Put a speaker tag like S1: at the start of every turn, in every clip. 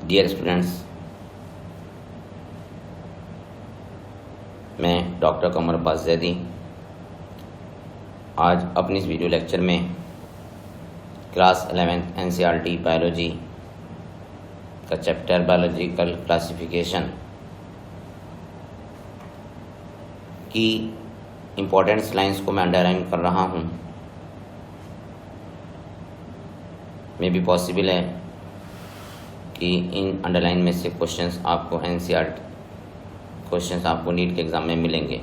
S1: Dear students, मैं doctor कमर अब्बास ज़ैदी आज अपनी इस वीडियो लेक्चर में क्लास 11th NCERT बायोलॉजी का चैप्टर बायोलॉजिकल क्लासिफिकेशन की इम्पोर्टेंट लाइंस को मैं अंडरलाइन कर रहा हूँ। मे भी पॉसिबल है कि इन अंडरलाइन में से क्वेश्चंस आपको NCERT क्वेश्चंस आपको नीट के एग्ज़ाम में मिलेंगे।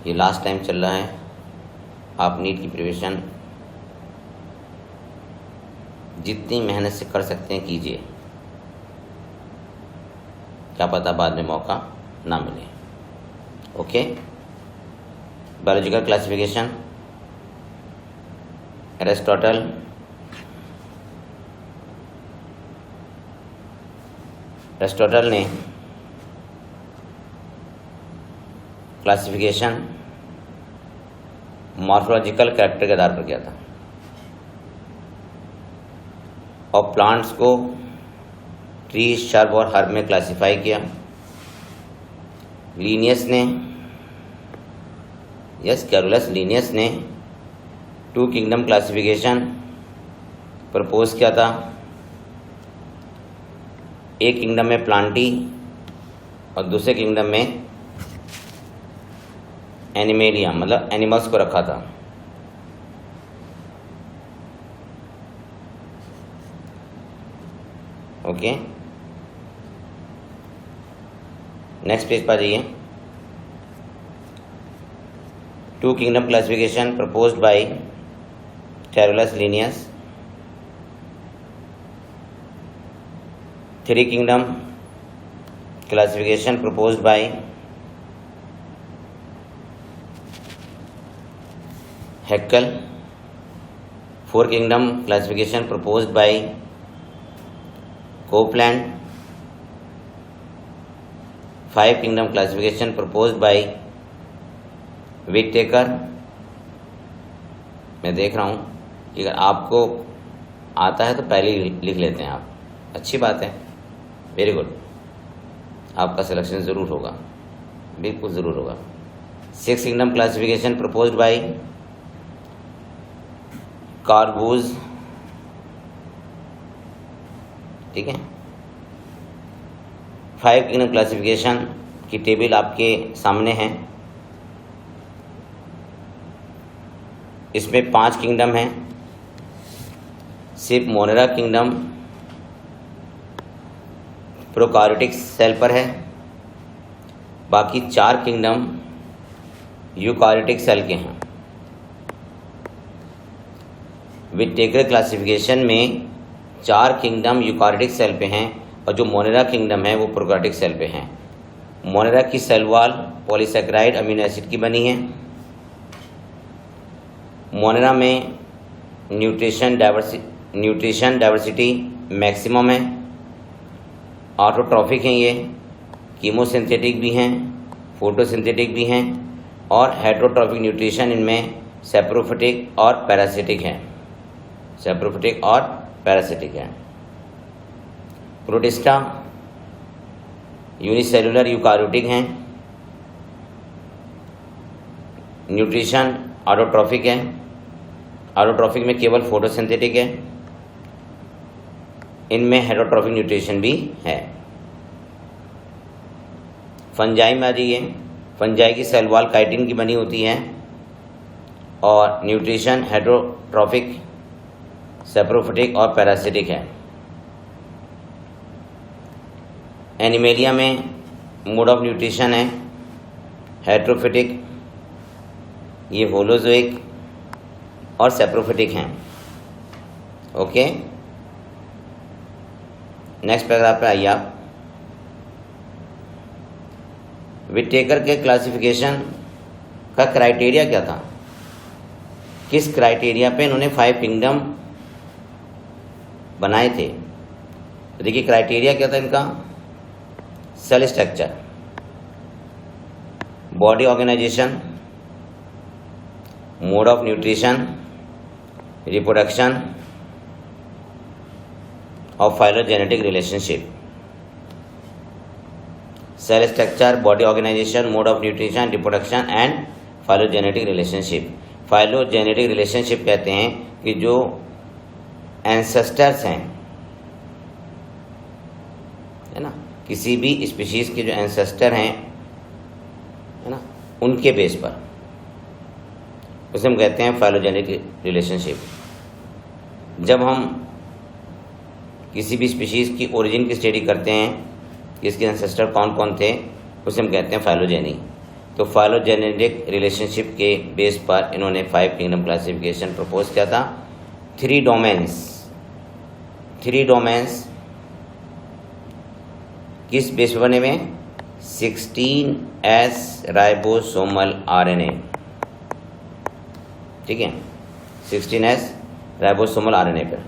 S1: ये लास्ट टाइम चल रहा है, आप नीट की प्रिपरेशन जितनी मेहनत से कर सकते हैं कीजिए, क्या पता बाद में मौका ना मिले। Okay, biological classification. एरिस्टोटल ने क्लासिफिकेशन मॉर्फोलॉजिकल कैरेक्टर के आधार पर किया था और प्लांट्स को ट्री, शर्ब और हर्ब में क्लासिफाई किया। कैरोलस लीनियस ने 2 किंगडम क्लासिफिकेशन प्रपोज किया था। एक किंगडम में प्लांटी और दूसरे किंगडम में एनिमेलिया, मतलब एनिमल्स को रखा था। ओके, नेक्स्ट पेज पर जाइए। 2 kingdom classification proposed by Carolus Linnaeus. 3 kingdom classification proposed by Haeckel। 4 kingdom classification proposed by Copeland। 5 kingdom classification proposed by Whittaker। मैं देख रहा हूँ कि अगर आपको आता है तो पहले ही लिख लेते हैं आप, अच्छी बात है, वेरी गुड, आपका सिलेक्शन ज़रूर होगा, बिल्कुल ज़रूर होगा। 6 किंगडम क्लासिफिकेशन प्रपोज्ड बाय कार्बूज, ठीक है। 5 किंगडम क्लासिफिकेशन की टेबल आपके सामने है। इसमें 5 किंगडम हैं। सिर्फ मोनेरा किंगडम प्रोकार्योटिक सेल पर है, बाकी 4 किंगडम यूकार्योटिक सेल के हैं। व्हिटेकर क्लासिफिकेशन में 4 किंगडम यूकार्योटिक सेल पे हैं और जो मोनेरा किंगडम है वो प्रोकार्योटिक सेल पे हैं। मोनेरा की cell wall polysaccharide amino acid की बनी है। मोनेरा में न्यूट्रिशन डाइवर्सिटी मैक्सिमम है। ऑटोट्रॉफिक हैं, ये कीमोसिंथेटिक भी हैं, फोटोसिंथेटिक भी हैं और हेटरोट्रॉफिक न्यूट्रिशन इनमें सेप्रोफिटिक और पैरासिटिक है। प्रोटिस्टा यूनिसेलुलर यूकार्योटिक हैं। न्यूट्रिशन ऑटोट्रॉफिक है, ऑटोट्रॉफिक में केवल फोटोसिंथेटिक है, इनमें हेटरोट्रॉफिक न्यूट्रिशन भी है। फंजाई में आ जाइए। फंजाई की सेल वॉल काइटिन की बनी होती है और न्यूट्रिशन हेटरोट्रॉफिक, सेप्रोफिटिक और पैरासिटिक है। एनिमेलिया में मोड ऑफ न्यूट्रिशन है हेटरोफिटिक, ये होलोजोइक और सेप्रोफिटिक हैं। ओके, नेक्स्ट पैराग्राफ पे आइए आप। व्हिटेकर के क्लासिफिकेशन का क्राइटेरिया क्या था? किस क्राइटेरिया पे इन्होंने 5 किंगडम बनाए थे? तो देखिए क्राइटेरिया क्या था इनका। Cell structure, body organisation, mode of nutrition, reproduction, of phylogenetic relationship. Cell structure, body organization, mode of nutrition, reproduction and phylogenetic relationship. Phylogenetic relationship कहते हैं कि जो ancestors हैं, है ना, किसी भी स्पीशीज के जो एंसेस्टर हैं, है ना, उनके बेस पर उसे हम कहते हैं फाइलोजेनिक रिलेशनशिप। जब हम किसी भी स्पीशीज की ओरिजिन की स्टडी करते हैं कि इसके एंसेस्टर कौन कौन थे, उसे हम कहते हैं फाइलोजेनी। तो फाइलोजेनेटिक रिलेशनशिप के बेस पर इन्होंने 5 किंगडम क्लासिफिकेशन प्रपोज किया था। 3 डोमेन्स किस बेस पर बने हुए हैं? 16S राइबोसोमल RNA, ठीक है, 16S राइबोसोमल RNA पर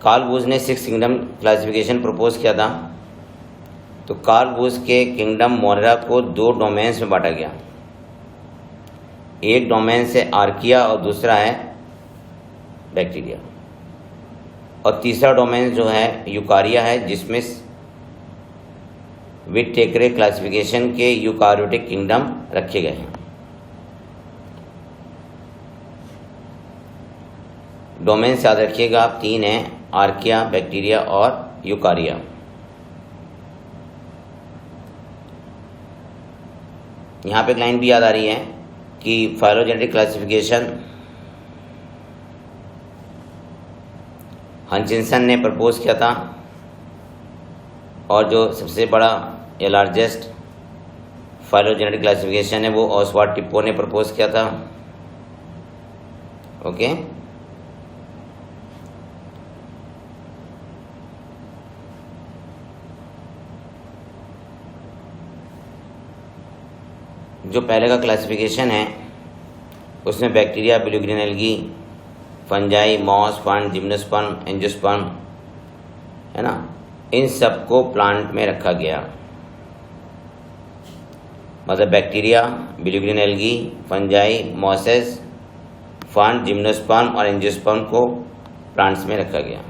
S1: कार्ल वुज ने 6 किंगडम क्लासिफिकेशन प्रपोज किया था। तो कार्ल वुज के किंगडम मोरेरा को 2 डोमेन्स में बांटा गया। एक डोमेन से आर्किया और दूसरा है बैक्टीरिया, और तीसरा डोमेन जो है यूकारिया है, जिसमें विटेकरे क्लासिफिकेशन के यूकारियोटिक किंगडम रखे गए हैं। डोमेन याद रखिएगा आप, 3 हैं, आर्किया, बैक्टीरिया और यूकारिया। यहाँ पे एक लाइन भी याद आ रही है कि फाइलोजेनेटिक क्लासिफिकेशन हचिंसन ने प्रपोज किया था, और जो सबसे बड़ा या लार्जेस्ट फाइलोजेनेटिक क्लासिफिकेशन है वो ऑसवाल्ड टिप्पो ने प्रपोज किया था। ओके, जो पहले का क्लासिफिकेशन है उसमें bacteria, blue green algae, fungi, moss, फंड, जिम्नोस्पर्म, एंजियोस्पर्म, है ना, इन सबको प्लांट में रखा गया। मतलब bacteria, blue green algae, fungi, mosses, फंड, जिम्नोस्पर्म और एंजियोस्पर्म को प्लांट्स में रखा गया।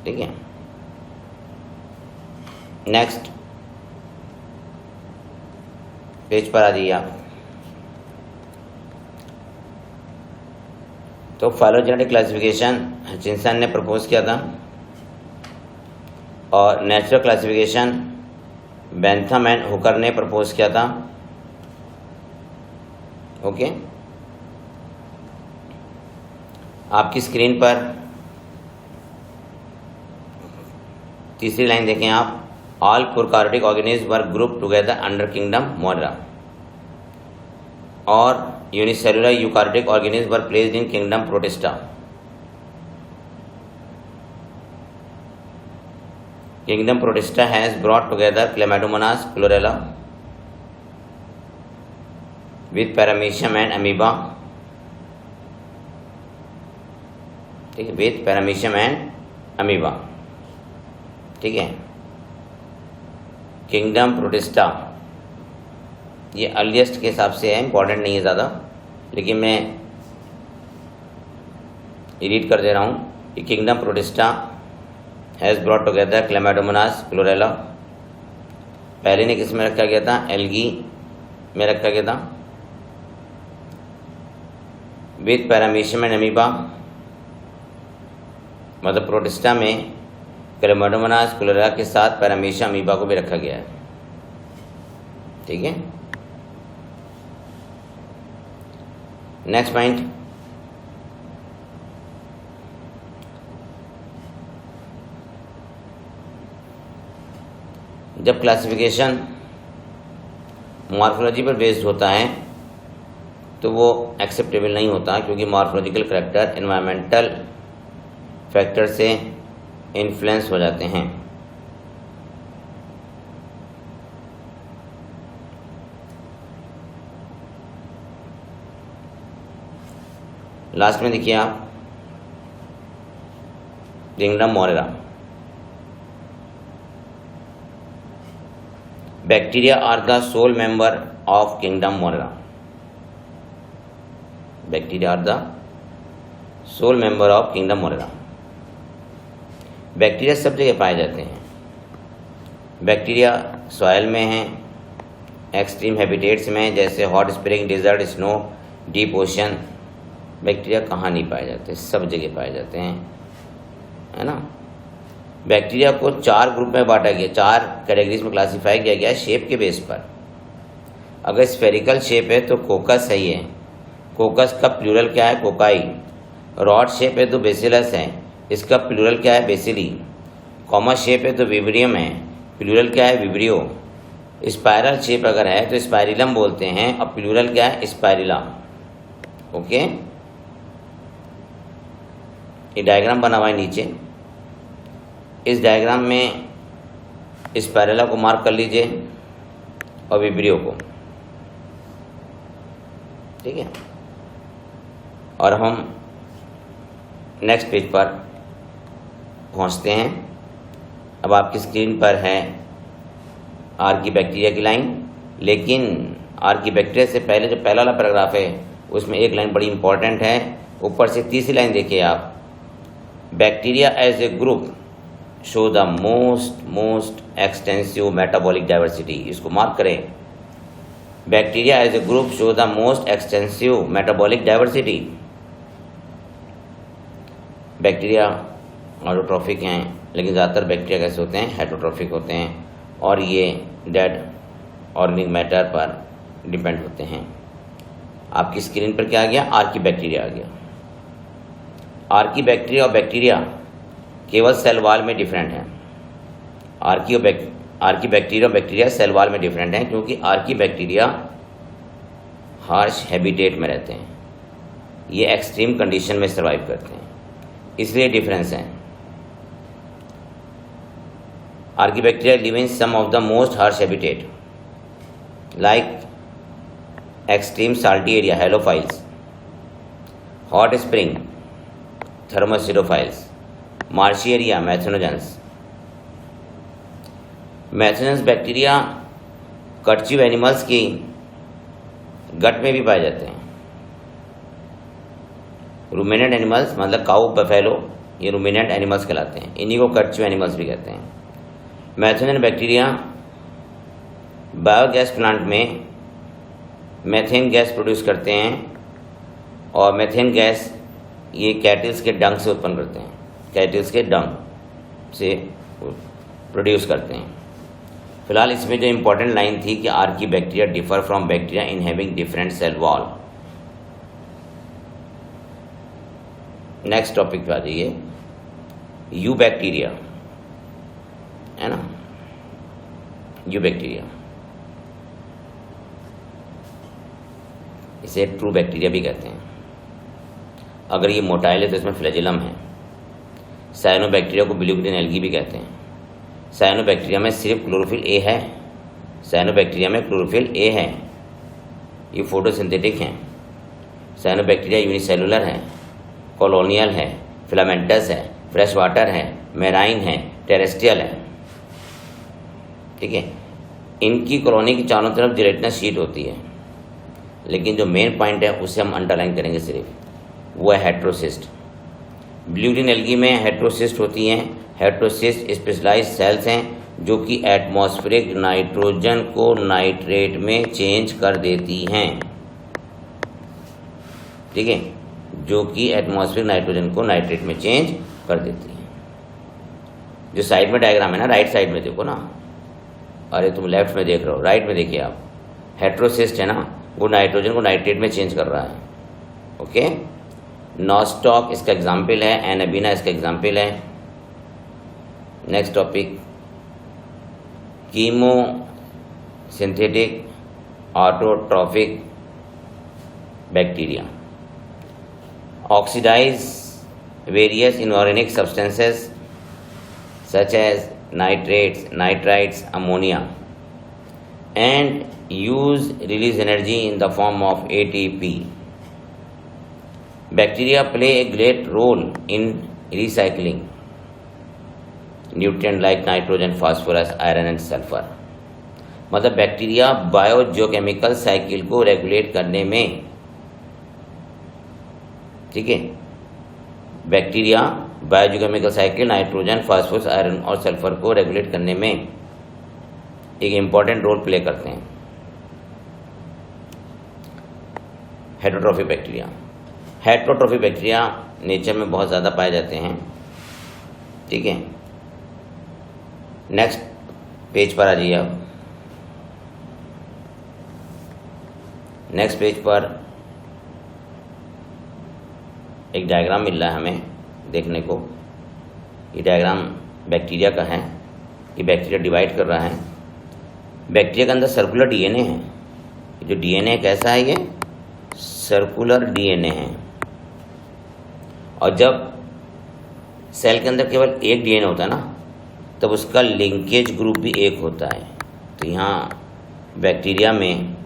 S1: ठीक है, नेक्स्ट पेज पर आ जाइए आप। तो फाइलोजेनेटिक क्लासिफिकेशन हचिंसन ने प्रपोज किया था, और natural classification Bentham and Hooker ने प्रपोज किया था। ओके, आपकी स्क्रीन पर तीसरी लाइन देखें आप। All prokaryotic organism were group together under kingdom Monera, और unicellular eukaryotic organism were placed in kingdom Protista. Kingdom Protista has brought together Chlamydomonas, Chlorella with Paramecium and amoeba. ठीक है, with Paramecium and amoeba. ठीक है, kingdom protista ये earliest के हिसाब से है, इंपॉर्टेंट नहीं है ज़्यादा, लेकिन मैं रीड कर दे रहा हूँ कि kingdom protista has brought together Chlamydomonas, chlorella. पहले ने किस में रखा गया था? एल्गी में रखा गया था, विथ पैरामीशियम एंड अमीबा। मतलब प्रोटिस्टा में क्लेमाइडोमोनास, क्लोरेला के साथ पैरामीशियम अमीबा को भी रखा गया है। ठीक है, नेक्स्ट पॉइंट, जब क्लासिफिकेशन मॉर्फोलॉजी पर बेस्ड होता है तो वो एक्सेप्टेबल नहीं होता, क्योंकि मॉर्फोलॉजिकल फैक्टर एनवायरमेंटल फैक्टर से इन्फ्लुएंस हो जाते हैं। लास्ट में देखिए आप, kingdom Monera. Bacteria are the sole member of kingdom Monera. Bacteria are the sole member of kingdom Monera. Bacteria सब जगह पाए जाते हैं। बैक्टीरिया सॉइल में हैं, एक्सट्रीम हैबिटेट्स में जैसे hot spring, desert, snow, deep ocean. Bacteria कहाँ नहीं पाए जाते? सब जगह पाए जाते हैं, है ना। बैक्टीरिया को 4 ग्रुप में बांटा गया, 4 कैटेगरीज में क्लासीफाई किया गया शेप के बेस पर। अगर स्फेरिकल शेप है तो कोकस है ये। कोकस का प्लूरल क्या है? कोकाई। रॉड शेप है तो बेसिलस है, इसका प्लूरल क्या है? बेसिली। कॉमा शेप है तो विब्रियम है, प्लूरल क्या है? विब्रियो। स्पाइरल शेप अगर है तो स्पाइरिलम बोलते हैं, और प्लूरल क्या है? स्पाइरिला। ओके, ये डायग्राम बना हुआ है नीचे। इस डायग्राम में स्पाइरिला को मार्क कर लीजिए और विब्रियो को, ठीक है। और हम नेक्स्ट पेज पर पहुंचते हैं। अब आपकी स्क्रीन पर है आर्की बैक्टीरिया की लाइन, लेकिन आर्की बैक्टीरिया से पहले जो पहला वाला पैराग्राफ है उसमें एक लाइन बड़ी इंपॉर्टेंट है। ऊपर से तीसरी लाइन देखिए आप, bacteria as a group show the most extensive metabolic diversity. इसको मार्क करें, bacteria as a group show the most extensive metabolic diversity. Bacteria autotrophic हैं, लेकिन ज़्यादातर बैक्टीरिया कैसे होते हैं? हेटरोट्रॉफिक होते हैं, और ये डेड ऑर्गेनिक मैटर पर डिपेंड होते हैं। आपकी स्क्रीन पर क्या आ गया? आर्की बैक्टीरिया आ गया। आर्की बैक्टीरिया और बैक्टीरिया केवल सेल वॉल में डिफरेंट हैं। आर्की बैक्टीरिया और बैक्टीरिया सेल वॉल में डिफरेंट हैं, क्योंकि आर्की बैक्टीरिया हार्श हैबिटेट में रहते हैं, ये एक्सट्रीम कंडीशन में सर्वाइव करते हैं, इसलिए डिफरेंस है। Archaebacteria live in some of the most harsh habitat like extreme salty area halophiles, hot spring thermoacidophiles, marshy area methanogens. Methanogens bacteria cud chew animals की गट में भी पाए जाते हैं। रूमिनेंट एनिमल्स मतलब काऊ, बफेलो, ये रूमिनेंट एनिमल्स कहलाते हैं, इन्हीं को कटचिव एनिमल्स भी कहते हैं। मैथनोजेन बैक्टीरिया बायोगैस प्लांट में मेथेन गैस प्रोड्यूस करते हैं, और मेथेन गैस ये कैटल्स के डंग से उत्पन्न करते हैं, कैटल्स के डंग से प्रोड्यूस करते हैं। फिलहाल इसमें जो इम्पोर्टेंट लाइन थी कि archaebacteria differ from bacteria in having different cell wall. Next topic पे आ जाइए, यू बैक्टीरिया, है ना। यू बैक्टीरिया, इसे ट्रू बैक्टीरिया भी कहते हैं। अगर ये मोटाइल है तो इसमें फ्लैजिलम है। साइनोबैक्टीरिया को ब्लू-ग्रीन एल्गी भी कहते हैं। साइनोबैक्टीरिया में सिर्फ क्लोरोफिल ए है, साइनोबैक्टीरिया में क्लोरोफिल ए है, ये फोटोसिंथेटिक हैं। साइनोबैक्टीरिया यूनिसेलुलर है, कॉलोनियल है, फिलामेंटस है, फ्रेश वाटर है, मेराइन है, टेरेस्ट्रियल है, ठीक है। इनकी कॉलोनी की चारों तरफ जिलेटिनस शीट होती है, लेकिन जो मेन पॉइंट है उसे हम अंडरलाइन करेंगे सिर्फ, वो है हेट्रोसिस्ट। ब्लू-ग्रीन एल्गी में हेट्रोसिस्ट होती हैं। हेट्रोसिस्ट स्पेशलाइज्ड सेल्स हैं जो कि एटमॉस्फेरिक नाइट्रोजन को नाइट्रेट में चेंज कर देती हैं, ठीक है, जो कि एटमॉस्फेरिक नाइट्रोजन को नाइट्रेट में चेंज कर देती हैं। जो साइड में डायग्राम है ना, राइट साइड में देखो ना, अरे तुम लेफ्ट में देख रहे हो, राइट में देखिए आप, हेट्रोसिस्ट है ना, वो नाइट्रोजन को नाइट्रेट में चेंज कर रहा है। ओके, नॉस्टॉक इसका एग्जाम्पल है, एनाबीना इसका एग्जाम्पल है। Next topic, chemosynthetic autotrophic bacteria oxidise various inorganic substances such as nitrates, nitrites, ammonia, and use release energy in the form of ATP. Bacteria play a great role in recycling nutrient like nitrogen, phosphorus, iron and sulfur. मतलब bacteria biogeochemical cycle को regulate करने में, ठीक है, bacteria biochemical cycle nitrogen, phosphorus, iron और sulphur को regulate करने में एक इम्पॉर्टेंट रोल प्ले करते हैं। Heterotrophic bacteria, heterotrophic bacteria nature में बहुत ज़्यादा पाए जाते हैं। ठीक है, नेक्स्ट पेज पर आ जाइए आप। नेक्स्ट पेज पर एक डायग्राम मिल रहा है हमें देखने को। ये डायग्राम बैक्टीरिया का है। ये बैक्टीरिया डिवाइड कर रहा है। बैक्टीरिया के अंदर सर्कुलर डीएनए है। जो डीएनए कैसा है, ये सर्कुलर डीएनए है। और जब सेल के अंदर केवल एक डीएनए होता है ना, तब उसका लिंकेज ग्रुप भी एक होता है। तो यहाँ बैक्टीरिया में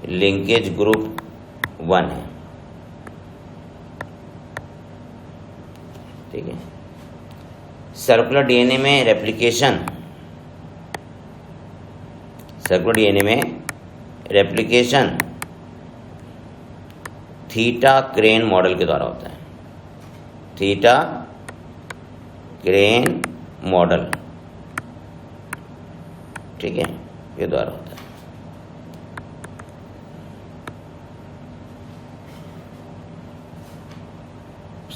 S1: लिंकेज ग्रुप 1 है। ठीक है, सर्कुलर डीएनए में रेप्लिकेशन, सर्कुलर डीएनए में रेप्लिकेशन थीटा क्रेन मॉडल के द्वारा होता है। थीटा क्रेन मॉडल, ठीक है, के द्वारा होता है।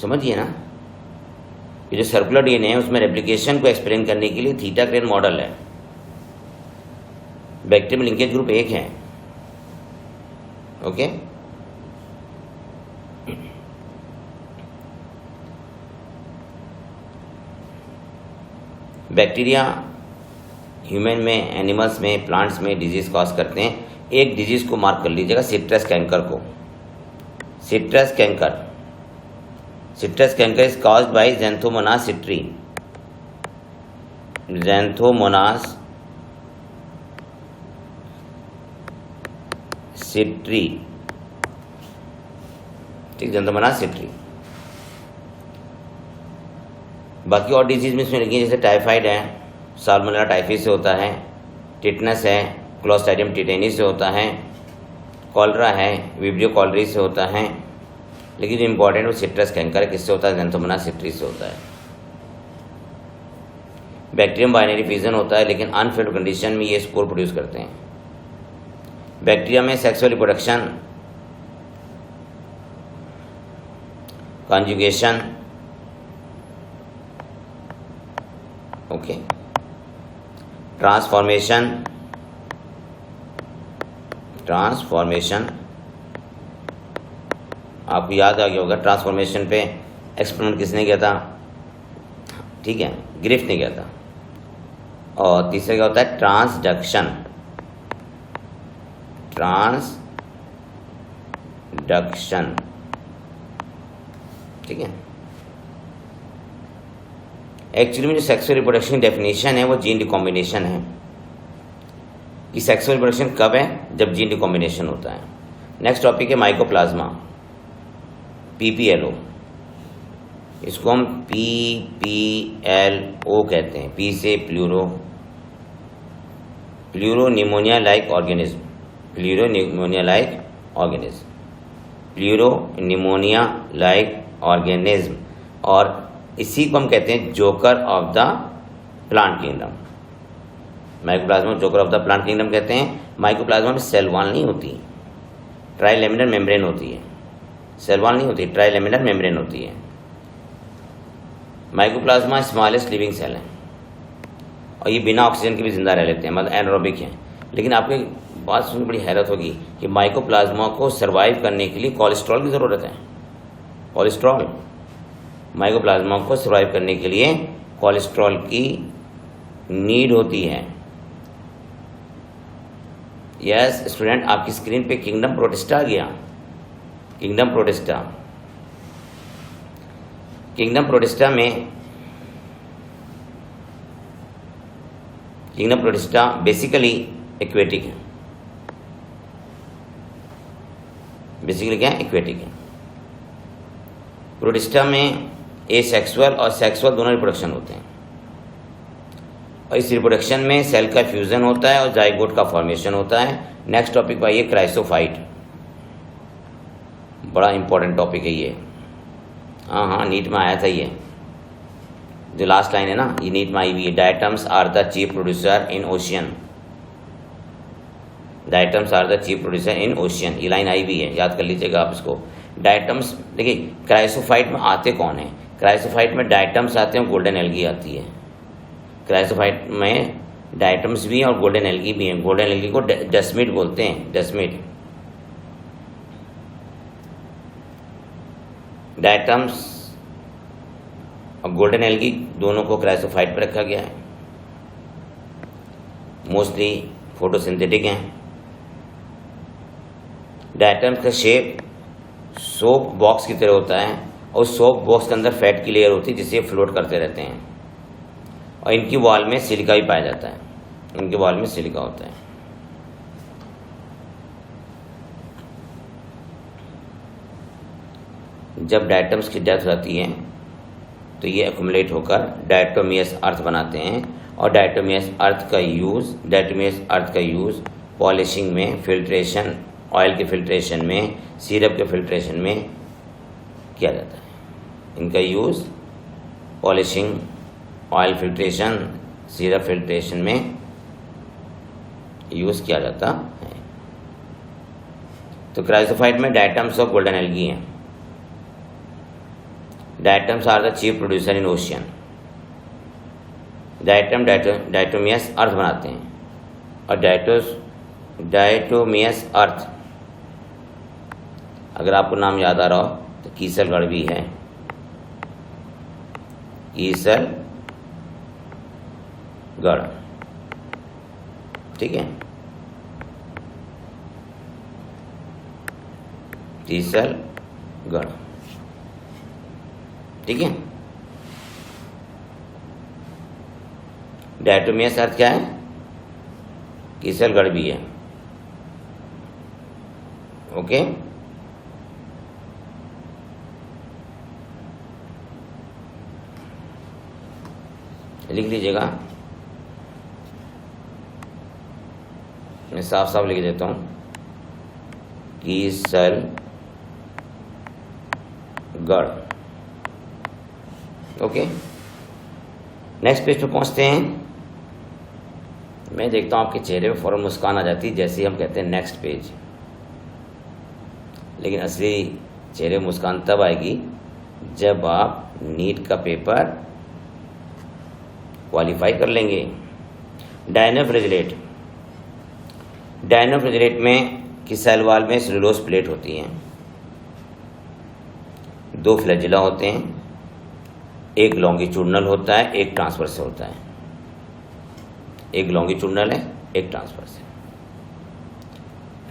S1: समझिए ना, ये जो सर्कुलर डीएनए है उसमें रेप्लिकेशन को एक्सप्लेन करने के लिए थीटा क्रेन मॉडल है। बैक्टीरिया में लिंकेज ग्रुप 1 है। ओके, बैक्टीरिया ह्यूमन में, एनिमल्स में, प्लांट्स में डिजीज कॉज करते हैं। एक डिजीज को मार्क कर लीजिएगा, सिट्रस कैंकर को। Citrus canker, citrus canker is caused by Xanthomonas citri. Xanthomonas citri, ठीक, ज़ैंथोमोनास सिट्री। बाकी और डिजीज में इसमें लिखी जैसे टाइफाइड है, साल्मोनेला टाइफी से होता है, टिटनस है, क्लोस्ट्रिडियम टिटेनी से होता है, कॉलरा है, विब्रियो कॉलरी से होता है। लेकिन जो इम्पोर्टेंट वो सिट्रस कैंकर है, किससे होता है? ज़ैंथोमोनास सिट्री से होता है। बैक्टीरियम बाइनरी फ्यूजन होता है, लेकिन अनफेवरेबल कंडीशन में ये स्पोर प्रोड्यूस करते हैं। बैक्टीरिया में sexual reproduction, conjugation, okay, transformation, आपको याद आ गया होगा ट्रांसफॉर्मेशन पे एक्सपेरिमेंट किसने किया था? ठीक है, ग्रिफ्थ ने किया था। और तीसरा क्या होता है? ट्रांसडक्शन, ठीक है। एक्चुअली में जो सेक्सुअल रिप्रोडक्शन की डेफिनेशन है वो जीन रिकॉम्बिनेशन है कि सेक्सुअल रिप्रोडक्शन कब है? जब जीन रिकॉम्बिनेशन होता है। नेक्स्ट टॉपिक है माइकोप्लाज्मा, PPLO। इसको हम PPLO कहते हैं। पी से pleuropneumonia like organism, pleuropneumonia like organism. और इसी को हम कहते हैं joker of the plant kingdom. Mycoplasma joker of the plant kingdom कहते हैं। माइकोप्लाज्मा में सेल वॉल नहीं होती, ट्राइलेमिनर मेम्ब्रेन होती है। सेल वॉल नहीं होती, ट्राइलेमिनर मेम्ब्रेन होती है। माइकोप्लाज्मा स्मॉलेस्ट लिविंग सेल है और ये बिना ऑक्सीजन के भी जिंदा रह लेते हैं, मतलब एनारोबिक हैं। लेकिन आपको एक बात सुनकर बड़ी हैरत होगी कि माइकोप्लाज्मा को सर्वाइव करने के लिए कोलेस्ट्रॉल की ज़रूरत है। कोलेस्ट्रॉल, माइकोप्लाज्मा को सर्वाइव करने के लिए कोलेस्ट्रॉल की नीड होती है। यस स्टूडेंट, आपकी स्क्रीन पे किंगडम प्रोटिस्टा आ गया। किंगडम प्रोटिस्टा बेसिकली एक्वेटिक है। बेसिकली क्या है? एक्वेटिक है। प्रोटिस्टा में एसेक्सुअल और सेक्सुअल दोनों रिप्रोडक्शन होते हैं और इस रिप्रोडक्शन में सेल का फ्यूजन होता है और जाइगोट का फॉर्मेशन होता है। नेक्स्ट टॉपिक पर आइए, क्राइसोफाइट। बड़ा इंपॉर्टेंट टॉपिक है ये। हाँ हाँ, नीट में आया था ये जो लास्ट लाइन है ना, ये नीट में आई हुई है। Diatoms are the chief producer in ocean, diatoms are the chief producer in ocean, ये लाइन आई हुई है, याद कर लीजिएगा आप इसको। डायटम्स, देखिए क्राइसोफाइट में आते कौन है? क्राइसोफाइट में डायटम्स आते हैं, गोल्डन एल्गी आती है। क्राइसोफाइट में डायटम्स भी हैं और गोल्डन एल्गी भी हैं। गोल्डन एल्गी को डस्मिड बोलते हैं, डस्मिड। डायटम्स और गोल्डन एल्गी दोनों को क्राइसोफाइट पर रखा गया है। मोस्टली फोटोसिंथेटिक हैं। डायटम्स का शेप सोप बॉक्स की तरह होता है और सोप बॉक्स के अंदर फैट की लेयर होती है जिससे फ्लोट करते रहते हैं। और इनकी वॉल में सिलिका भी पाया जाता है, इनके वॉल में सिलिका होता है। जब डायटम्स की डेथ हो जाती है तो ये एक्युमुलेट होकर डायटोमियस अर्थ बनाते हैं। और डायटोमियस अर्थ का यूज़ पॉलिशिंग में, फिल्ट्रेशन, ऑयल के फिल्ट्रेशन में, सिरप के फिल्ट्रेशन में किया जाता है। इनका use polishing, oil filtration, syrup filtration में यूज़ किया जाता है। तो क्राइसोफाइट में डायटम्स और गोल्डन एल्गी हैं। Diatoms are the chief producer in ocean. Diatomaceous earth बनाते हैं और डायटोमियस अर्थ, अगर आपको नाम याद आ रहा हो तो कीसलगढ़ भी है, कीसलगढ़, ठीक है, कीसलगढ़, ठीक है। डायटोमियस अर्थ क्या है? कीसलगढ़ भी है, ओके। लिख लीजिएगा, मैं साफ साफ लिख देता हूं, कीसलगढ़, ओके। नेक्स्ट पेज पे पहुंचते हैं। मैं देखता हूं आपके चेहरे पे फौरन मुस्कान आ जाती है जैसे ही हम कहते हैं नेक्स्ट पेज, लेकिन असली चेहरे मुस्कान तब आएगी जब आप नीट का पेपर क्वालिफाई कर लेंगे। डायनोफ्लैजेलेट में की सेल वॉल में सेलुलोज प्लेट होती हैं। 2 फ्लैजिला होते हैं, एक लॉन्गिट्यूडनल होता है, एक ट्रांसवर्स होता है। एक लॉन्गिट्यूडनल है, एक ट्रांसवर्स है।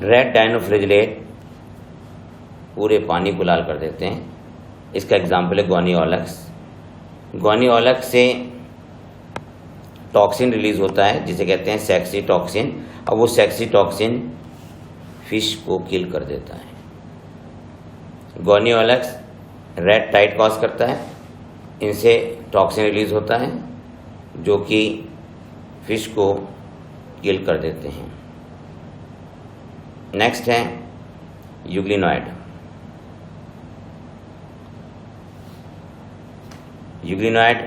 S1: रेड डायनोफ्लैजेलेट पूरे पानी को लाल कर देते हैं। इसका एग्जाम्पल है गोनियोलक्स। गोनियोलक्स से टॉक्सिन रिलीज होता है जिसे कहते हैं सेक्सी टॉक्सिन, और वो सेक्सी टॉक्सिन फिश को किल कर देता है। गोनियोलक्स रेड टाइड कॉज करता है, इनसे टॉक्सिन रिलीज होता है जो कि फिश को किल कर देते हैं। नेक्स्ट है यूग्लिनॉइड। यूग्लिनॉइड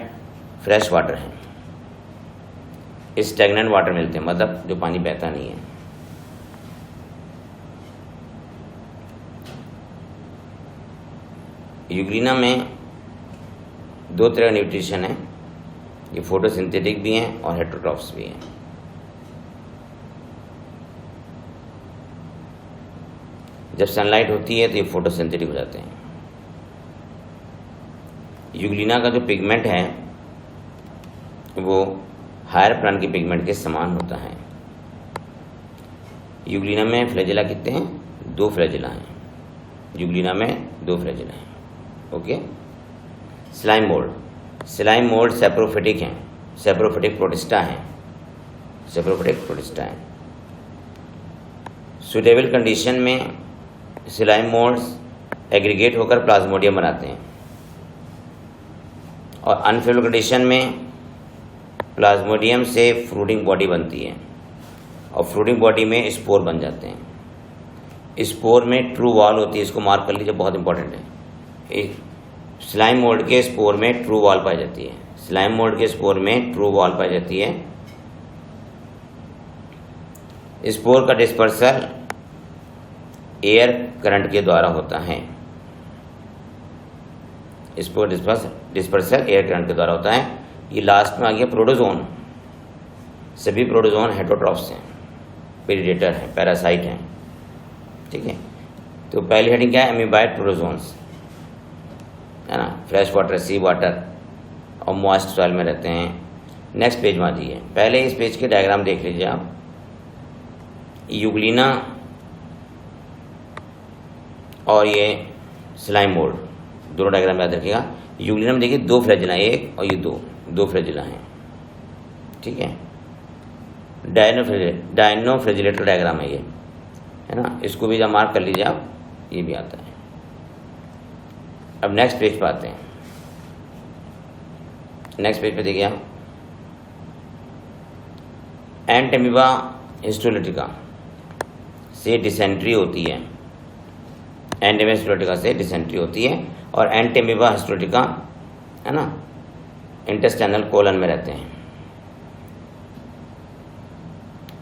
S1: फ्रेश वाटर है, स्टैग्नेंट वाटर मिलते हैं, मतलब जो पानी बहता नहीं है। यूग्लिना में 2 तरह का न्यूट्रिशन है, ये फोटोसिंथेटिक भी हैं और हेटरोट्रॉफ्स भी हैं। जब सनलाइट होती है तो ये फोटोसिंथेटिक हो जाते हैं। यूग्लिना का जो पिगमेंट है वो हायर प्लांट के पिगमेंट के समान होता है। यूग्लिना में फ्लैजिला कितने हैं? 2 फ्लैजिला हैं। यूग्लिना में 2 फ्लैजिला हैं, ओके। स्लाइम मोल्ड सेप्रोफिटिक हैं, सेप्रोफिटिक प्रोटिस्टा हैं, सुटेबल कंडीशन में स्लाइम मोल्ड्स एग्रीगेट होकर प्लाज्मोडियम बनाते हैं, और अनफेवरेबल कंडीशन में प्लाज्मोडियम से फ्रूटिंग बॉडी बनती है, और फ्रूटिंग बॉडी में स्पोर बन जाते हैं। स्पोर में ट्रू वॉल होती है, इसको मार्क कर लीजिए, बहुत इंपॉर्टेंट है। स्लाइम मोल्ड के स्पोर में ट्रू वॉल पाई जाती है। स्लाइम मोल्ड के स्पोर में ट्रू वॉल पाई जाती है। स्पोर का डिस्पर्सल एयर करंट के द्वारा होता है। स्पोर डिस्पर्सल एयर करंट के द्वारा होता है। ये लास्ट में आ गया प्रोटोजोन। सभी प्रोटोजोन हेटरोट्रॉफ्स हैं, प्रेडेटर हैं, पैरासाइट हैं। ठीक है, तो पहली हेडिंग क्या है? एमीबाइड प्रोटोजोन्स, है ना, फ्रेश वाटर, सी वाटर और मॉइस्ट सॉइल में रहते हैं। नेक्स्ट पेज में आ जाइए। पहले इस पेज के डायग्राम देख लीजिए आप। यूग्लिना और ये स्लाइम मोल्ड, दोनों डायग्राम याद रखिएगा। यूग्लिना में देखिए दो फ्लैजिला, एक और ये दो फ्लैजिला हैं। ठीक है, डायनो फ्लैजिलेटर डायग्राम है ये, है ना, इसको भी जब मार्क कर लीजिए आप, ये भी आता है। अब नेक्स्ट पेज पर आते हैं। नेक्स्ट पेज पे देखिए आप, एंटेमीबा हिस्टोलिटिका से डिसेंट्री होती है। एंटेमीबा हिस्टोलिटिका से डिसेंट्री होती है और एंटेमीबा हिस्टोलिटिका, है ना, इंटेस्टाइनल कोलन में रहते हैं।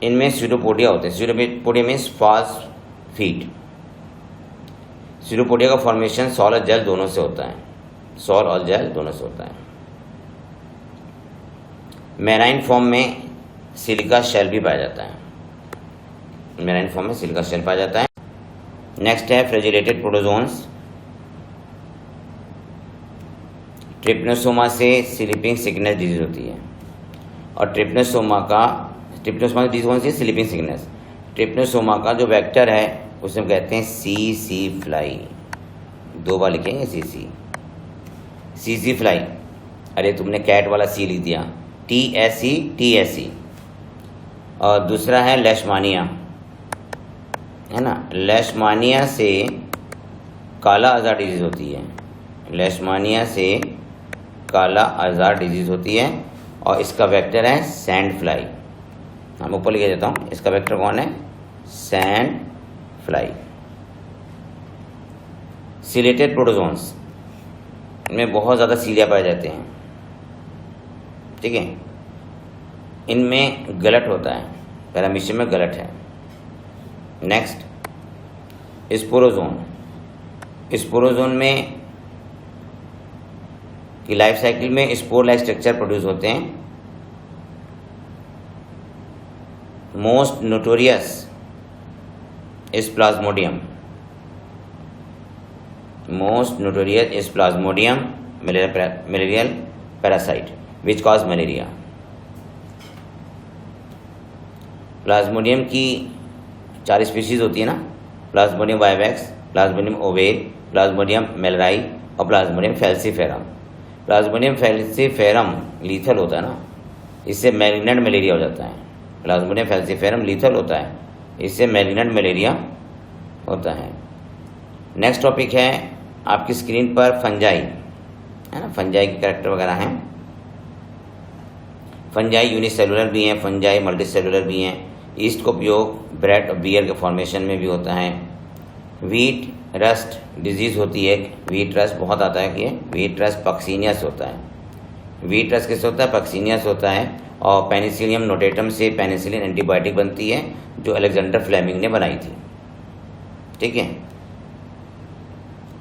S1: इनमें स्यूडोपोडिया होते हैं। Pseudopodia means false feet. Pseudopodia का फॉर्मेशन सॉल और जेल दोनों से होता है। सॉल और जेल दोनों से होता है। मैराइन फॉर्म में सिलिका शेल भी पाया जाता है। मैराइन फॉर्म में सिलिका शेल पाया जाता है। नेक्स्ट है फ्लैजिलेटेड प्रोटोजोन्स। ट्रिप्नोसोमा से स्लीपिंग सिकनेस डिजीज होती है और ट्रिप्नोसोमा डिजीज कौन सी? Sleeping sickness. ट्रिप्नोसोमा का जो वेक्टर है उसे हम कहते हैं सी फ्लाई। दो बार लिखेंगे सी फ्लाई। अरे तुमने कैट वाला सी लिख दिया, TSE। और दूसरा है लेशमानिया, है ना। लेशमानिया से काला आजार डिजीज होती है। लेशमानिया से काला आजार डिजीज होती है और इसका वेक्टर है सैंड फ्लाई। हम ऊपर लिख देता हूँ, इसका वेक्टर कौन है? Sand fly. सिलेटेड प्रोटोजोन्स, इनमें बहुत ज़्यादा सीलिया पाए जाते हैं। ठीक है, इनमें गलट होता है, पैरामीशियम में गलट है। Next sporozoan. स्पोरोजोन में की लाइफ साइकिल में स्पोर लाइक स्ट्रक्चर प्रोड्यूस होते हैं। Most notorious is Plasmodium. Most notorious is Plasmodium malarial parasite which cause malaria। Plasmodium की 4 स्पीशीज होती है ना, Plasmodium vivax, Plasmodium ovale, Plasmodium malariae और Plasmodium falciparum. Plasmodium falciparum lethal होता है ना, इससे मैलिग्नेंट मलेरिया हो जाता है। प्लाज्मोडियम फैल्सीफेरम लीथल होता है, इससे मैलिग्नेंट मलेरिया होता है। नेक्स्ट टॉपिक है आपकी स्क्रीन पर फंजाई, है ना। फंजाई के कैरेक्टर वगैरह हैं। फंजाई यूनिसेलुलर भी हैं, फंजाई मल्टीसेलुलर भी हैं। ईस्ट का उपयोग ब्रेड और बियर के फॉर्मेशन में भी होता है। व्हीट रस्ट डिजीज़ होती है, व्हीट रस्ट बहुत आता है कि व्हीट रस्ट पक्सीनिया से होता है। व्हीट रस्ट किससे होता है? पक्सीनिया से होता है। और पेनिसिलियम नोटेटम से पेनिसिलिन एंटीबायोटिक बनती है जो अलेक्जेंडर फ्लेमिंग ने बनाई थी। ठीक है,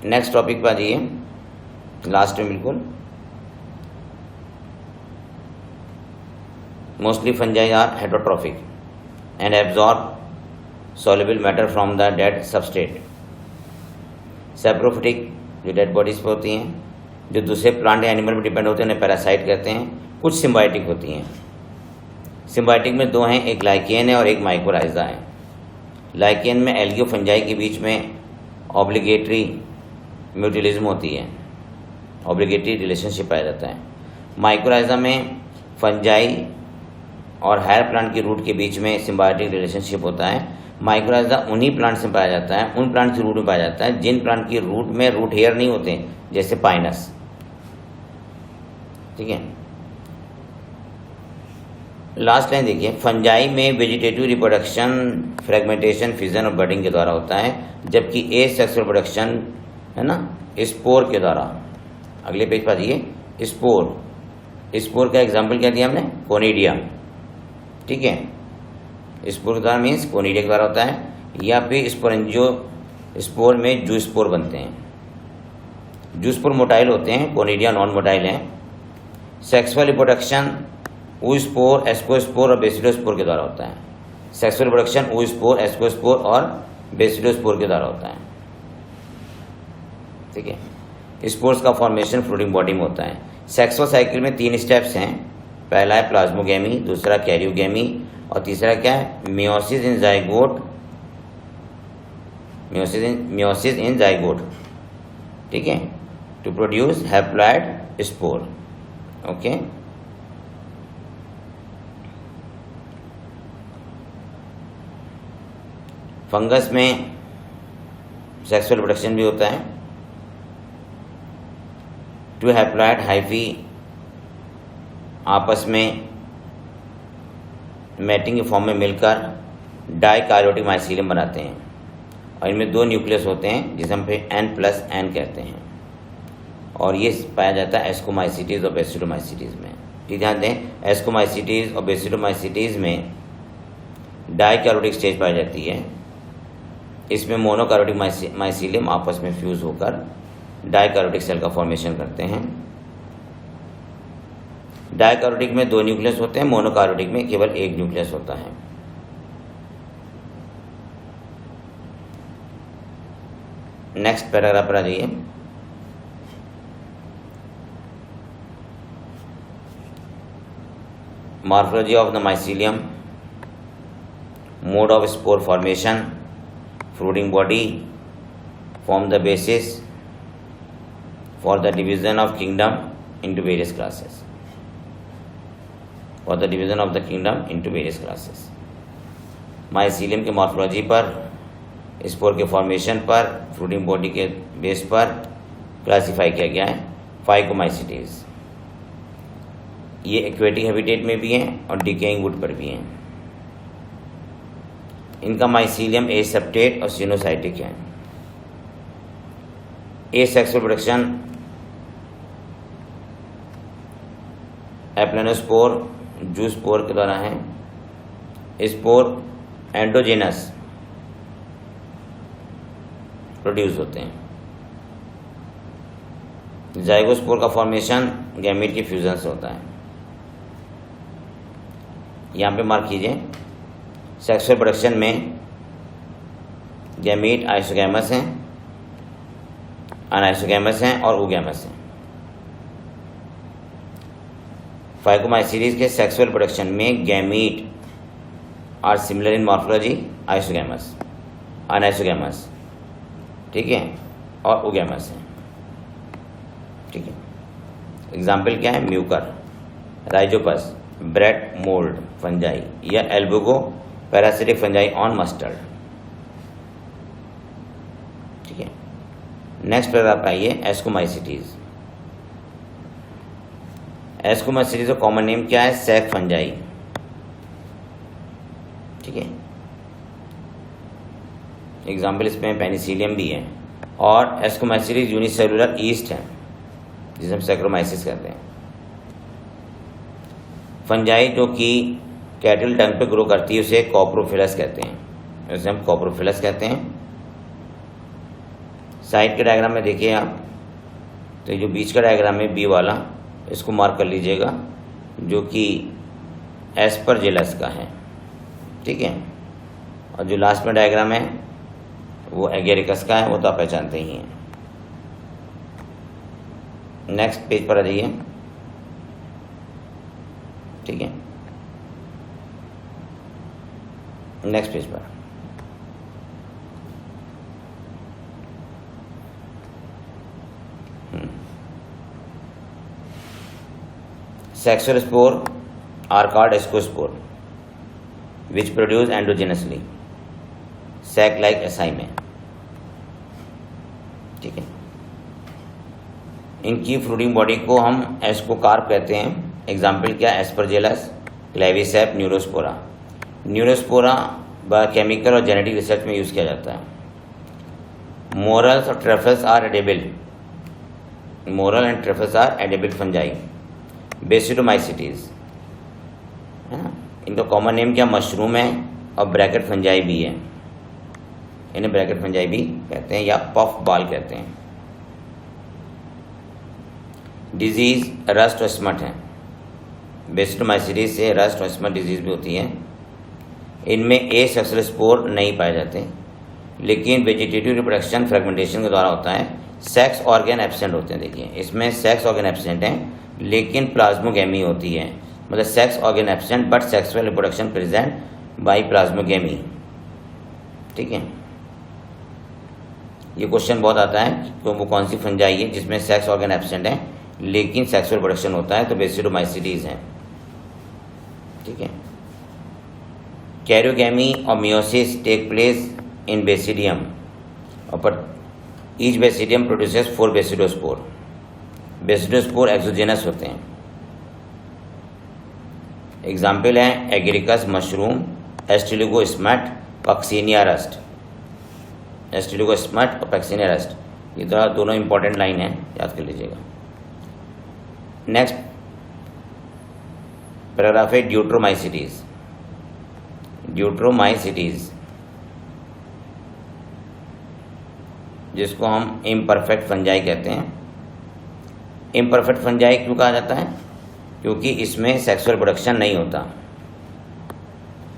S1: नेक्स्ट टॉपिक पर आ जाइए, लास्ट में बिल्कुल। Mostly fungi are heterotrophic and absorb soluble matter from the dead substrate. Saprophytic जो डेड बॉडीज पर होती हैं, जो दूसरे प्लांट या एनिमल पर डिपेंड होते हैं, उन्हें पैरासाइट कहते हैं। कुछ सिम्बायोटिक होती हैं। सिम्बायोटिक में 2 हैं, एक लाइकेन है और एक माइकोराइजा है। लाइकेन में एल्गी और फंजाई के बीच में ऑब्लिगेटरी म्यूचुअलिज्म होती है, ऑब्लिगेटरी रिलेशनशिप पाया जाता है। माइकोराइजा में फंजाई और हायर प्लांट की रूट के बीच में सिम्बायोटिक रिलेशनशिप होता है। माइकोराइजा उन्हीं प्लांट से पाया जाता है, उन प्लांट की रूट में पाया जाता है जिन प्लांट की रूट में रूट हेयर नहीं होते, जैसे पाइनस। ठीक है, लास्ट लाइन देखिए, फंजाई में वेजिटेटिव रिप्रोडक्शन फ्रेगमेंटेशन, फिजन और बडिंग के द्वारा होता है, जबकि एसेक्सुअल प्रोडक्शन, है ना, स्पोर के द्वारा अगले पेज पर आ जाइए। स्पोर, स्पोर का एग्जाम्पल क्या दिया हमने, कोनिडिया। ठीक है, स्पोर के द्वारा मीन्स कोनिडिया के द्वारा होता है, या फिर स्पोरेंजियो स्पोर में जू स्पोर बनते हैं। जू स्पोर मोटाइल होते हैं, कोनिडिया नॉन मोटाइल हैं। सेक्सुअल रिप्रोडक्शन ऊ स्पोर, एस्कोस्पोर और बेसिलोस्पोर के द्वारा होता है। सेक्सुअल रिप्रोडक्शन ऊ स्पोर, एस्कोस्पोर और बेसिलोस्पोर के द्वारा होता है। ठीक है, स्पोर्स का फॉर्मेशन फ्रूटिंग बॉडी में होता है। सेक्सुअल साइकिल में 3 स्टेप्स हैं। पहला है प्लाज्मोगेमी, दूसरा कैरियोगेमी और तीसरा क्या है, meiosis in zygote, meiosis in zygote. ठीक है, to produce haploid spore. Okay, fungus में सेक्सुअल रिप्रोडक्शन भी होता है। टू हैप्लॉइड हाइफी आपस में मैटिंग के फॉर्म में मिलकर डाइकार्योटिक माइसीलियम बनाते हैं और इनमें 2 न्यूक्लियस होते हैं जिसे हम फिर N+N कहते हैं, और ये पाया जाता है एस्कोमाइसीटीज और बेसिलोमाइसीटीज में। ठीक, ध्यान दें, एस्कोमाइसीटीज और बेसिलोमाइसीटीज में डाइकार्योटिक स्टेज पाई जाती है। इसमें मोनोकार्योटिक माइसीलियम आपस में फ्यूज होकर डाइकार्योटिक सेल का फॉर्मेशन करते हैं। डाइकार्योटिक में 2 न्यूक्लियस होते हैं, मोनोकार्योटिक में केवल 1 न्यूक्लियस होता है। नेक्स्ट पैराग्राफ पर आ जाइए। Morphology of the mycelium, mode of spore formation, fruiting body form the basis for the division of kingdom into various classes. For the division of the kingdom into various classes. Mycelium के morphology पर, spore के formation पर, fruiting body के base पर classify किया गया है। फाइकोमाइसीटीज, ये एक्वेटिक हैबिटेट में भी हैं और डिकेइंग वुड पर भी हैं। इनका माइसीलियम एसेप्टेट और सिनोसाइटिक है। एसेक्सुअल प्रोडक्शन एप्लेनोस्पोर, जूस्पोर के द्वारा है। स्पोर एंडोजेनस प्रोड्यूस होते हैं। जाइगोस्पोर का फॉर्मेशन गैमीट के फ्यूजन से होता है। यहाँ पे मार्क कीजिए, सेक्सुअल प्रोडक्शन में गैमीट आइसोगैमस हैं, अनआइसोगैमस हैं और ओगैमस हैं। फाइकोमाइसीटीज के सेक्सुअल प्रोडक्शन में gamete are similar in morphology, isogamous, anisogamous, ठीक है, और ओगैमस हैं। ठीक है, एग्जाम्पल क्या है, Mucor, Rhizopus, bread mould fungi या एल्बुगो पैरासिटिक फंजाई ऑन मस्टर्ड। ठीक है, नेक्स्ट पैराग्राफ आइए, एस्कोमाइसीटीज। एस्कोमाइसीटीज का कॉमन नेम क्या है, सैक फंजाई। ठीक है, एग्जाम्पल इसमें पेनिसिलियम भी है, और एस्कोमाइसीटीज यूनिसेलुलर ईस्ट है जिसे हम सैक्रोमाइसिस कहते हैं। फंजाई जो कि कैटल डंग पे ग्रो करती है उसे कॉप्रोफिलस कहते हैं, उसे हम कॉप्रोफिलस कहते हैं। साइड के डायग्राम में देखिए आप, तो ये जो बीच का डायग्राम है बी वाला, इसको मार्क कर लीजिएगा, जो कि एस्परजिलस का है। ठीक है, और जो लास्ट में डायग्राम है वो एगेरिकस का है, वो तो आप पहचानते ही हैं। नेक्स्ट पेज पर आ जाइए। ठीक है, नेक्स्ट पेज पर sexual spore are called ascospore which produce endogenously sac like asci में। ठीक है, इनकी फ्रूटिंग बॉडी को हम एस्कोकार्प कहते हैं। एग्जाम्पल क्या, Aspergillus, Claviceps, Neurospora. Neurospora biochemical और जेनेटिक रिसर्च में यूज किया जाता है। मोरल्स और truffles are edible morel and truffles are edible fungi. Basidiomycetes है ना, इनका कॉमन नेम क्या, मशरूम है और ब्रैकेट फंजाई भी है, इन्हें ब्रैकेट फंजाई भी कहते हैं या पफ बॉल कहते हैं। डिजीज रस्ट और स्मट है। बेसिडोमाइसिटीज से रस्ट और स्मट डिजीज भी होती है। इनमें ए सेक्सुअल स्पोर नहीं पाए जाते, लेकिन वेजिटेटिव रिप्रोडक्शन फ्रेगमेंटेशन के द्वारा होता है। सेक्स ऑर्गन एब्सेंट होते हैं, देखिए इसमें सेक्स ऑर्गन एब्सेंट हैं लेकिन प्लाज्मोगेमी होती है, मतलब sex organ absent but sexual reproduction present by plasmogamy. ठीक है, ये क्वेश्चन बहुत आता है कि वो कौन सी फंजाई है जिसमें सेक्स ऑर्गन एब्सेंट है लेकिन सेक्सुअल प्रोडक्शन होता है, तो बेसिडोमाइसिटीज है। ठीक है, कैरियोगेमी और meiosis take place in basidium और each basidium produces 4 basidiospore. Basidiospore exogenous होते हैं। एग्जाम्पल हैं Agaricus mushroom, Ustilago smut, Puccinia rust. Ustilago smut और पक्सिनिया रस्ट, ये दोनों इंपॉर्टेंट लाइन है, याद कर लीजिएगा। नेक्स्ट पैराग्राफ है ड्यूट्रोमाइसिटीज। ड्यूट्रोमाइसिटीज जिसको हम इम्परफेक्ट फंजाई कहते हैं। इम्परफेक्ट फंजाई क्यों कहा जाता है, क्योंकि इसमें सेक्सुअल प्रोडक्शन नहीं होता।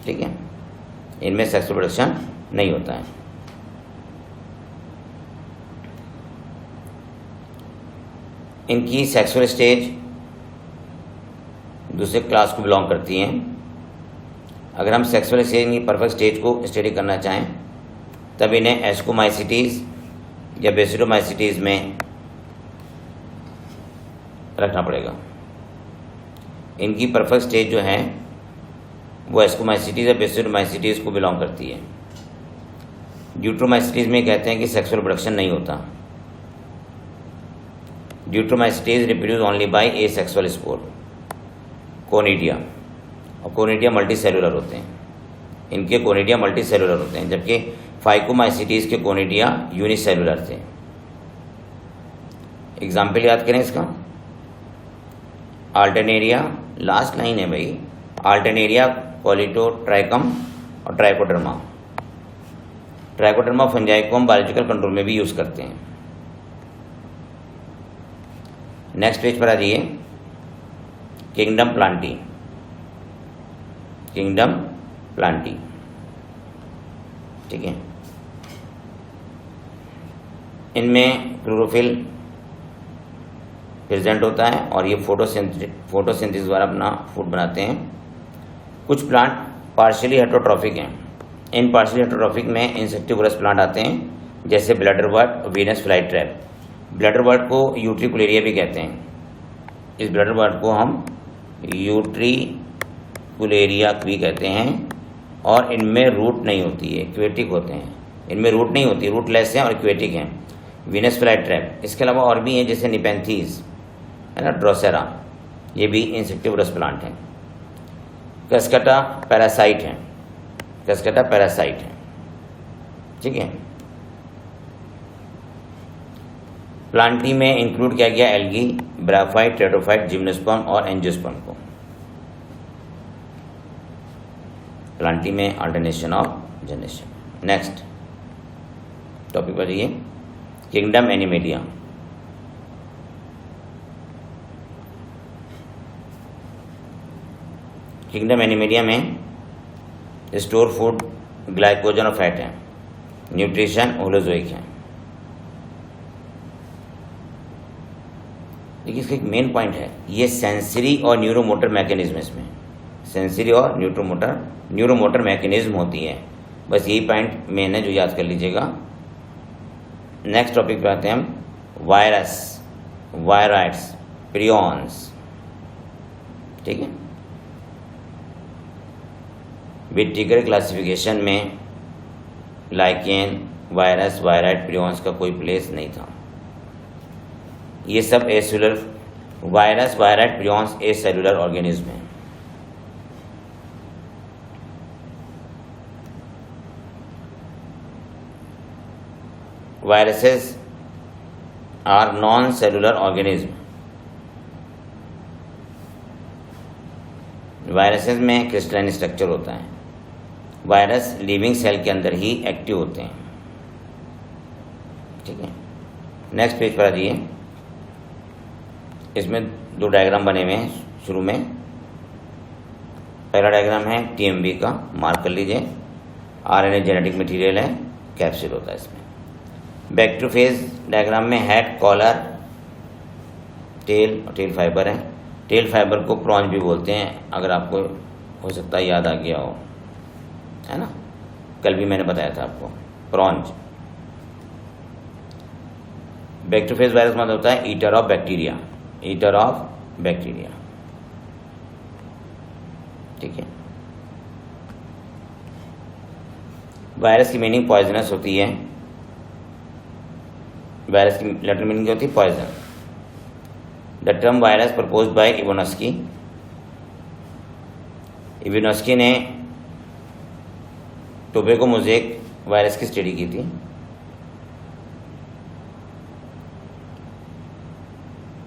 S1: ठीक है, इनमें सेक्सुअल प्रोडक्शन नहीं होता है। इनकी सेक्सुअल स्टेज दूसरे क्लास को बिलोंग करती हैं। अगर हम सेक्सुअल स्टेज की परफेक्ट स्टेज को स्टडी करना चाहें तब इन्हें एस्कोमाइसिटीज या बेसिडोमाइसिटीज में रखना पड़ेगा। इनकी परफेक्ट स्टेज जो है वो एस्कोमाइसिटीज या बेसिडोमाइसिटीज को बिलोंग करती है। ड्यूट्रोमाइसिटीज में कहते हैं कि सेक्सुअल प्रोडक्शन नहीं होता। Deuteromycetes reproduce only by A sexual spore, conidia, और कोनिडिया मल्टी सेलुलर होते हैं। इनके कोनिडिया मल्टी सेलुलर होते हैं, जबकि फाइकोमाइसिटीज के कोनिडिया यूनिसेलुलर थे। एग्जाम्पल याद करें इसका, अल्टरनेरिया, लास्ट लाइन है भाई, अल्टरनेरिया, कॉलिटोट्राइकम और ट्राइकोडर्मा। ट्राइकोडर्मा फंजाई को हम बायोलॉजिकल कंट्रोल में भी यूज करते हैं। नेक्स्ट पेज पर आ जाइए, किंगडम प्लांटी। किंगडम प्लांटी, ठीक है, इनमें क्लोरोफिल प्रेजेंट होता है और ये फोटोसिंथेसिस द्वारा अपना फूड बनाते हैं। कुछ प्लांट पार्शियली हेटरोट्रॉफिक हैं। इन पार्शियली हेटरोट्रॉफिक में इंसेक्टिवोरस प्लांट आते हैं, जैसे ब्लडरवर्ट और वीनस फ्लाईट्रैप। ब्लडरवर्ट को यूट्रिकुलेरिया भी कहते हैं। इस ब्लडरवर्ट को हम यूट्रिकुलेरिया भी कहते हैं, और इनमें रूट नहीं होती है, एक्वेटिक होते हैं। इनमें रूट नहीं होती, रूटलेस हैं और एक्वेटिक हैं। वीनस फ्लाईट्रैप, इसके अलावा और भी हैं जैसे निपेंथीज है ना, ड्रोसेरा, ये भी इंसेक्टिवोरस प्लांट हैं। कस्कटा पैरासाइट है, कस्कटा पैरासाइट है, ठीक है। प्लांटी में इंक्लूड किया गया एल्गी, ब्राफाइट, टेट्रोफाइट, जिम्नोस्पर्म और एंजियोस्पर्म को। प्लांटी में alternation of generation. Next topic पर जाइए, किंगडम एनिमेलिया। किंगडम एनिमेलिया में स्टोर फूड ग्लाइकोजन और फैट है, न्यूट्रिशन होलोजोइक है। देखिए इसका एक मेन पॉइंट है, ये सेंसरी और न्यूरोमोटर मैकेनिज्म, इसमें सेंसरी और न्यूरोमोटर मैकेनिज्म होती है। बस यही पॉइंट मेन है जो याद कर लीजिएगा। नेक्स्ट टॉपिक पे आते हैं हम, वायरस, वायराइड्स, प्रियॉन्स, ठीक है। विटिगर क्लासिफिकेशन में लाइकेन, वायरस, वायराइड, प्रियॉन्स का कोई प्लेस नहीं था। ये सब acellular, virus, viroid, prions acellular organism है। Viruses are non cellular organism. Viruses में क्रिस्टलाइन स्ट्रक्चर होता है। वायरस लिविंग सेल के अंदर ही एक्टिव होते हैं। ठीक है, नेक्स्ट पेज पर आ जाइए। इसमें दो डायग्राम बने हुए हैं शुरू में। पहला डायग्राम है टीएमबी का, मार्क कर लीजिए। आरएनए जेनेटिक मटेरियल है, कैप्सूल होता है इसमें। बैक्टीरियोफेज डायग्राम में हेड, कॉलर, टेल और टेल फाइबर है। टेल फाइबर को प्रॉन्ज भी बोलते हैं, अगर आपको हो सकता है याद आ गया हो, है ना, कल भी मैंने बताया था आपको, प्रॉन्ज। बैक्टीरियोफेज वायरस मतलब होता है eater of bacteria, eater of bacteria. ठीक है, वायरस की मीनिंग पॉइजनस होती है। वायरस की लैटिन मीनिंग क्या होती है? Poison. The term virus proposed by Ivanowsky. Ivanowsky ने टोबैको मोज़ेक वायरस की स्टडी की थी।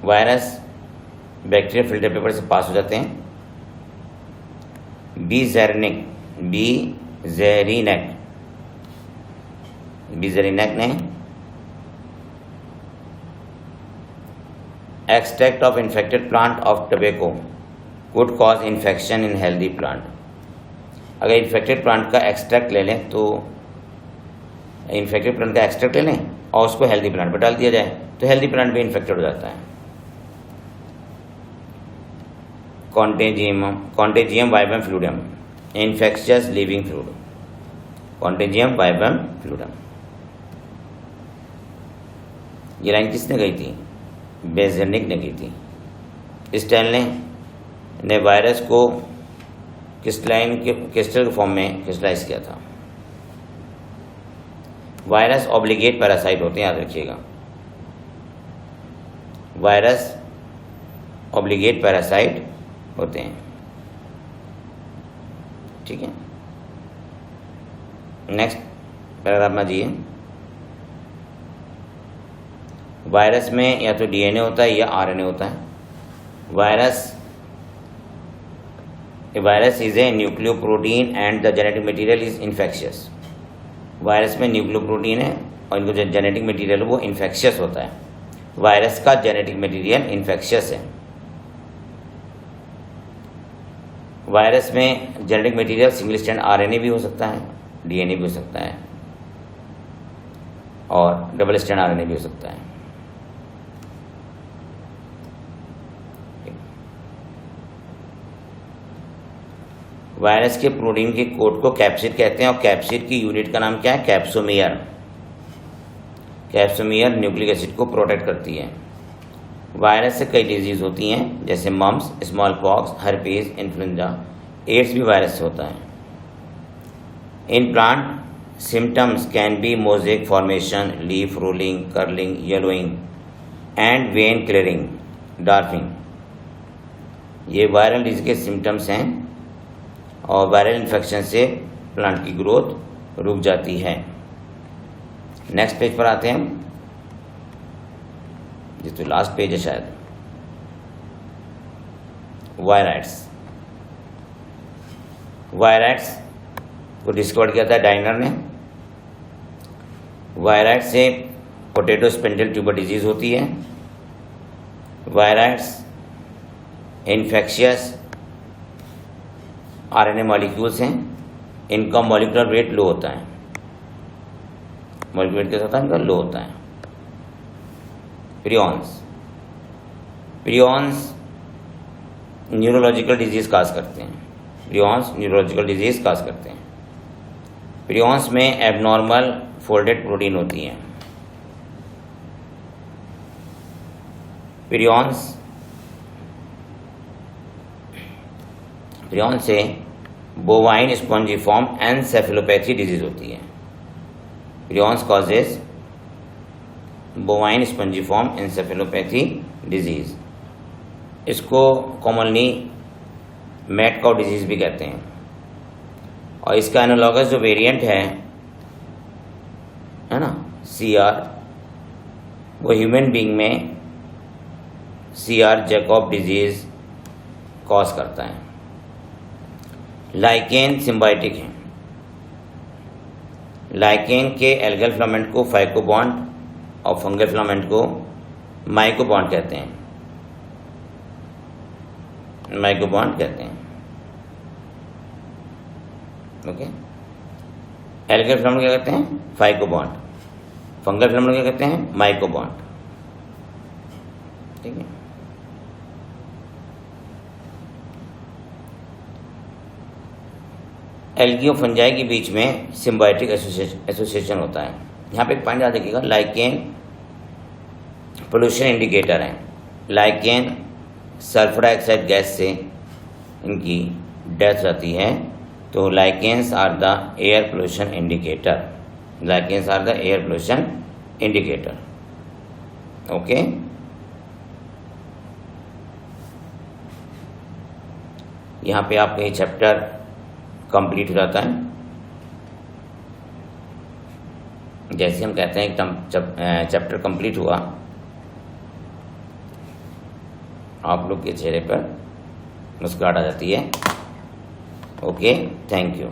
S1: वायरस बैक्टीरिया फिल्टर पेपर से पास हो जाते हैं। बीजेरिनेक ने extract of infected plant of tobacco could cause infection in healthy plant. अगर इन्फेक्टेड प्लांट का एक्सट्रैक्ट ले लें तो इन्फेक्टेड प्लांट का एक्सट्रैक्ट ले लें और उसको हेल्दी प्लांट पर डाल दिया जाए तो हेल्दी प्लांट भी इन्फेक्टेड हो जाता है। Contagium वाइबम fluidum, infectious living fluid. Contagium वाइबम fluidum, ये लाइन किसने गई थी? बेजेनिक ने की थी। स्टैनले ने वायरस को क्रिस्टल के फॉर्म में क्रिस्टलाइज किया था। वायरस ऑब्लिगेट पैरासाइट होते हैं, याद रखिएगा। वायरस ऑब्लिगेट पैरासाइट होते हैं। ठीक है, नेक्स्ट पैराग्राफ में दिए। वायरस में या तो डीएनए होता है या आरएनए होता है। Virus is a nucleoprotein and the genetic material is infectious. Virus में न्यूक्लियोप्रोटीन है और इनको जो जेनेटिक मटेरियल है वो इन्फेक्शियस होता है। वायरस का जेनेटिक मटेरियल इन्फेक्शियस है। वायरस में genetic material single strand RNA भी हो सकता है, डीएनए भी हो सकता है और डबल स्ट्रैंड आरएनए भी हो सकता है। वायरस के प्रोटीन के कोड को कैप्सिड कहते हैं और कैप्सिड की यूनिट का नाम क्या है? कैप्सोमियर। कैप्सोमियर न्यूक्लिक एसिड को प्रोटेक्ट करती है। वायरस से कई डिजीज होती हैं जैसे mumps, smallpox, herpes, influenza. AIDS भी वायरस से होता है। In plant symptoms can be mosaic formation, leaf rolling, curling, yellowing and vein clearing, dwarfing. ये वायरल डिजीज के सिम्टम्स हैं और वायरल इन्फेक्शन से प्लांट की ग्रोथ रुक जाती है। नेक्स्ट पेज पर आते हैं, ये तो लास्ट पेज है शायद। वायराइड्स को डिस्कवर किया था डाइनर ने। वायराइड से पोटैटो स्पिंडल ट्यूबर डिजीज होती है। वायराइड्स इन्फेक्शियस आरएनए मॉलिक्यूल्स हैं। इनका मॉलिक्यूलर वेट लो होता है। मॉलिक्यूलर वेट कैसा होता है? इनका लो होता है। प्रियॉन्स न्यूरोलॉजिकल डिजीज काज करते हैं। प्रियॉन्स में एबनॉर्मल फोल्डेड प्रोटीन होती हैं। प्रियॉन्स से बोवाइन स्पॉन्जिफॉर्म एन्सेफेलोपैथी डिजीज होती है। Prions causes bovine spongiform encephalopathy disease. इसको कॉमनली मैट काउ डिजीज भी कहते हैं और इसका एनालॉगस जो वेरिएंट है ना, CR वो ह्यूमन बीइंग में CR जैकब डिजीज कॉज करता है। लाइकेन सिम्बायोटिक है। लाइकेन के एल्गल फिलामेंट को फाइकोबॉन्ड और फंगल फिलामेंट को माइकोबॉन्ड कहते हैं। माइकोबॉन्ड कहते हैं। ओके, एल्गल फिलामेंट क्या कहते हैं? फाइकोबॉन्ड। फंगल फिलामेंट क्या कहते हैं? माइकोबॉन्ड। ठीक है। एल्गी और फंजाई के बीच में सिम्बायोटिक एसोसिएशन होता है। यहाँ पे एक पॉइंट याद रखिएगा, लाइकेन पोल्यूशन इंडिकेटर है। लाइकेन सल्फर डाइऑक्साइड गैस से इनकी डेथ रहती है, तो lichens are the air pollution indicator. Lichens are the air pollution indicator. Okay, यहाँ पे आपका ये चैप्टर कंप्लीट हो जाता है। जैसे हम कहते हैं चैप्टर कंप्लीट हुआ, आप लोग के चेहरे पर मुस्कुराहट आ जाती है। Okay, thank you.